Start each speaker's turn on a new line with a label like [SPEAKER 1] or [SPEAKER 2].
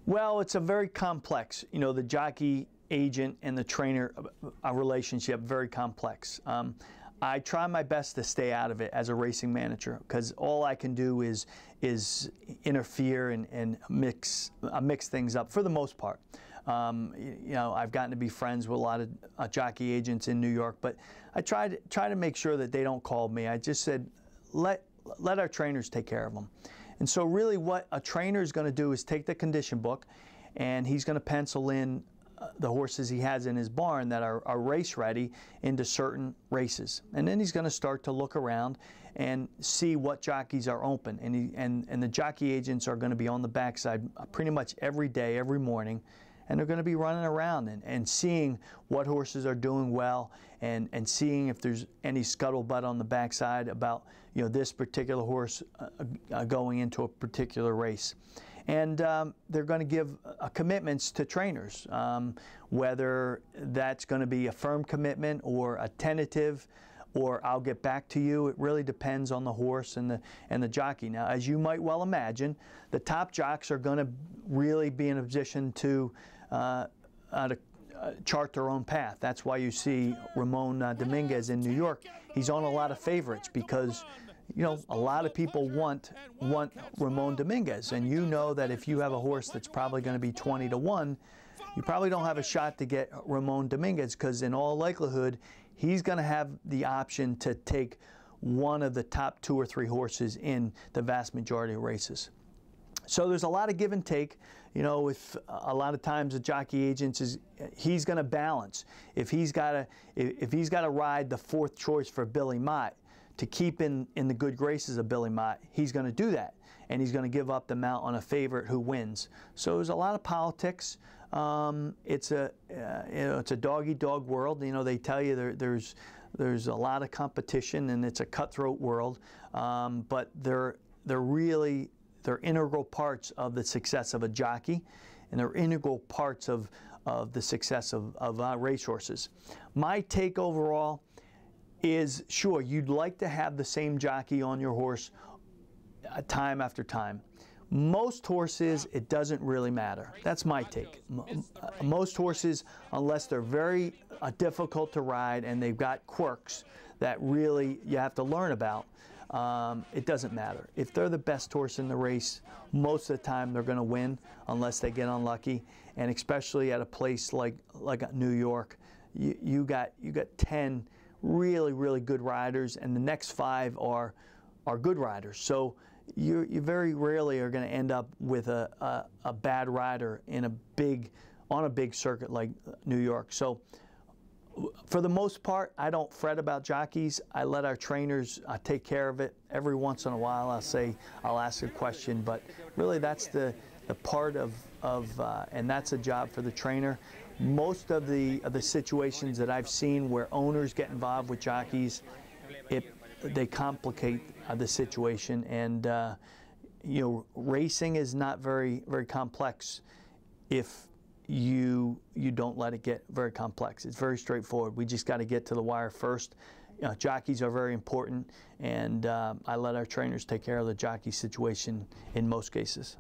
[SPEAKER 1] Well, it's a very complex, the jockey agent and the trainer relationship, very complex. I try my best to stay out of it as a racing manager, because all I can do is interfere and mix things up for the most part. I've gotten to be friends with a lot of jockey agents in New York, but I try to make sure that they don't call me. I just said, let our trainers take care of them. And so really what a trainer is going to do is take the condition book, and he's going to pencil in the horses he has in his barn that are race ready into certain races. And then he's going to start to look around and see what jockeys are open. And the jockey agents are going to be on the backside pretty much every day, every morning. And they're going to be running around and seeing what horses are doing well, and seeing if there's any scuttlebutt on the backside about this particular horse going into a particular race. And they're going to give commitments to trainers, whether that's going to be a firm commitment or a tentative, or I'll get back to you. It really depends on the horse and the jockey. Now, as you might well imagine, the top jocks are going to really be in a position to chart their own path. That's why you see Ramon Dominguez in New York. He's on a lot of favorites because a lot of people want Ramon Dominguez, and that if you have a horse that's probably going to be 20 to 1, you probably don't have a shot to get Ramon Dominguez, because in all likelihood he's going to have the option to take one of the top 2 or 3 horses in the vast majority of races. So there's a lot of give and take. If a lot of times the jockey agent he's going to balance. If he's got to ride the 4th choice for Billy Mott to keep in the good graces of Billy Mott, he's going to do that, and he's going to give up the mount on a favorite who wins. So there's a lot of politics. It's a dog-eat-dog world. They tell you there's a lot of competition, and it's a cutthroat world. But they're integral parts of the success of a jockey, and they're integral parts of the success of racehorses. My take overall is, sure, you'd like to have the same jockey on your horse time after time. Most horses, it doesn't really matter. That's my take. Most horses, unless they're very difficult to ride and they've got quirks that really you have to learn about, it doesn't matter. If they're the best horse in the race, most of the time they're going to win unless they get unlucky. And especially at a place like New York, you got 10 really good riders, and the next 5 are good riders. So you very rarely are going to end up with a bad rider on a big circuit like New York. So for the most part, I don't fret about jockeys. I let our trainers take care of it. Every once in a while I'll ask a question, but really that's the part of and that's a job for the trainer. Most of the situations that I've seen where owners get involved with jockeys, they complicate the situation, and racing is not very complex if you don't let it get very complex. It's very straightforward. We just got to get to the wire first. Jockeys are very important, and I let our trainers take care of the jockey situation in most cases.